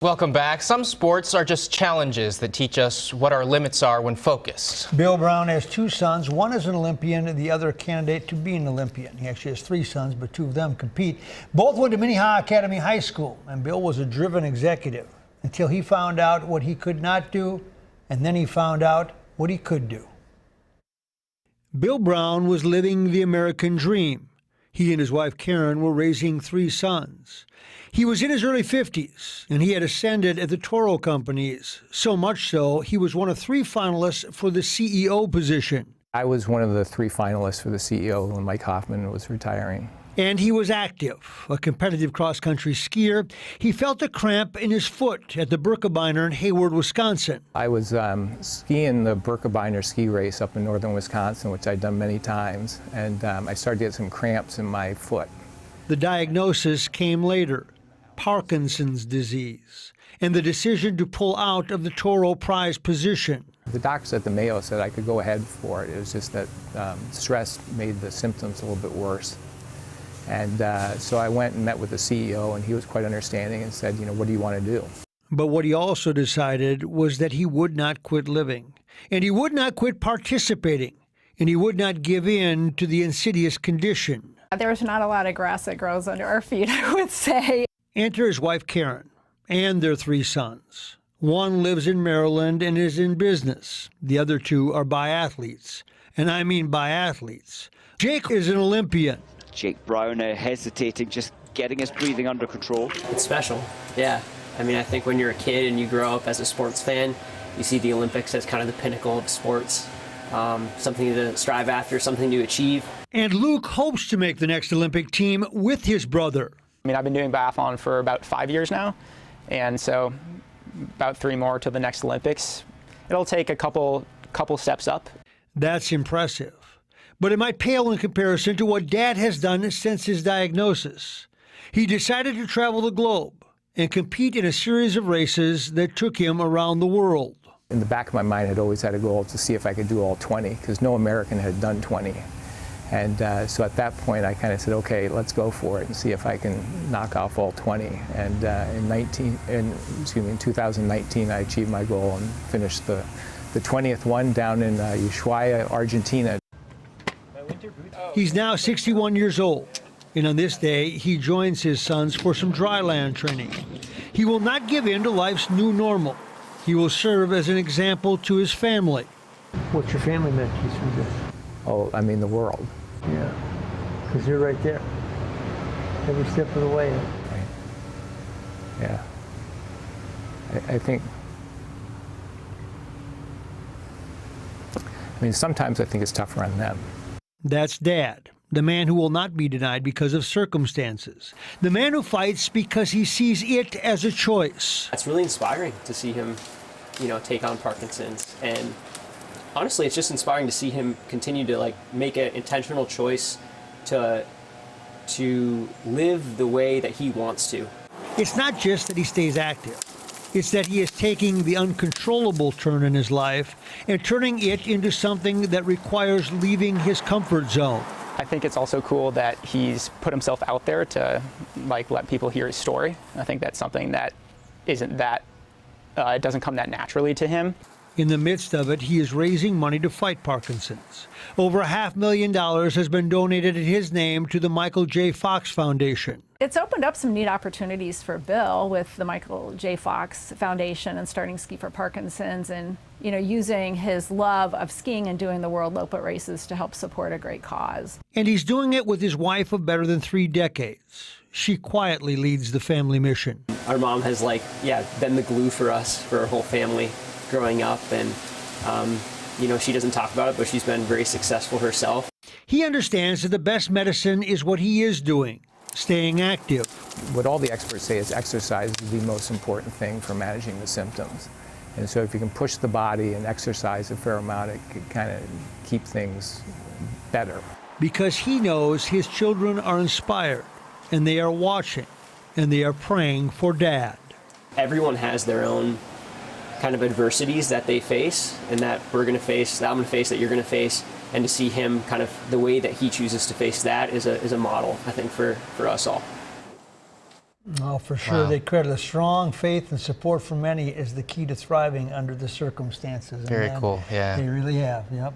Welcome back. Some sports are just challenges that teach us what our limits are when focused. Bill Brown has two sons. One is an Olympian and the other a candidate to be an Olympian. He actually has three sons, but two of them compete. Both went to Minnehaha Academy High School, and Bill was a driven executive until he found out what he could not do, and then he found out what he could do. Bill Brown was living the American dream. He and his wife Karen were raising three sons. He was in his early 50s, and he had ascended at the Toro Companies, so much so he was one of three finalists for the CEO position. I was one of the three finalists for the CEO when Mike Hoffman was retiring. And he was active, a competitive cross-country skier. He felt a cramp in his foot at the Birkebeiner in Hayward, Wisconsin. I was skiing the Birkebeiner ski race up in northern Wisconsin, which I'd done many times, and I started to get some cramps in my foot. The diagnosis came later. Parkinson's disease, and the decision to pull out of the Toro prize position. The doctors at the Mayo said I could go ahead for it. It was just that stress made the symptoms a little bit worse. And so I went and met with the CEO, and he was quite understanding and said, you know, what do you want to do? But what he also decided was that he would not quit living, and he would not quit participating, and he would not give in to the insidious condition. There's not a lot of grass that grows under our feet, I would say. Enter his wife Karen and their three sons. One lives in Maryland and is in business. The other two are biathletes, and I mean biathletes. Jake is an Olympian. Jake Brown hesitating, just getting his breathing under control. It's special, yeah. I mean, I think when you're a kid and you grow up as a sports fan, you see the Olympics as kind of the pinnacle of sports, something to strive after, something to achieve. And Luke hopes to make the next Olympic team with his brother. I mean, I've been doing biathlon for about 5 years now, and so about 3 more to the next Olympics. It'll take a couple steps up. That's impressive, but it might pale in comparison to what Dad has done since his diagnosis. He decided to travel the globe and compete in a series of races that took him around the world. In the back of my mind, I'd always had a goal to see if I could do all 20, because no American had done 20. And so at that point, I kind of said, okay, let's go for it and see if I can knock off all 20. And in 2019, I achieved my goal and finished the 20th one down in Ushuaia, Argentina. He's now 61 years old, and on this day, he joins his sons for some dryland training. He will not give in to life's new normal. He will serve as an example to his family. What's your family meant to you through this? Oh, I mean the world. Yeah, because you're right there, every step of the way. Right. Yeah. I think, I mean, sometimes I think it's tougher on them. That's Dad, the man who will not be denied because of circumstances. The man who fights because he sees it as a choice. It's really inspiring to see him, you know, take on Parkinson's, and honestly, it's just inspiring to see him continue to make an intentional choice to live the way that he wants to. It's not just that he stays active. It's that he is taking the uncontrollable turn in his life and turning it into something that requires leaving his comfort zone. I think it's also cool that he's put himself out there to let people hear his story. I think that's something that isn't that, it doesn't come that naturally to him. In the midst of it, he is raising money to fight Parkinson's. Over $500,000 has been donated in his name to the Michael J. Fox Foundation. It's opened up some neat opportunities for Bill with the Michael J. Fox Foundation and starting Ski for Parkinson's, and using his love of skiing and doing the World Lopa races to help support a great cause. And he's doing it with his wife of better than 3 decades. She quietly leads the family mission. Our mom has been the glue for us, for our whole family growing up, and she doesn't talk about it, but she's been very successful herself. He understands that the best medicine is what he is doing, staying active. What all the experts say is exercise is the most important thing for managing the symptoms. And so if you can push the body and exercise a fair amount, it can kind of keep things better. Because he knows his children are inspired, and they are watching, and they are praying for Dad. Everyone has their own kind of adversities that they face, and that we're going to face, that I'm going to face, that you're going to face, and to see him kind of the way that he chooses to face that is a model, I think, for us all. Oh, for sure. Wow. They credit a strong faith and support from many as the key to thriving under the circumstances. Very And cool, yeah. They really have, yep.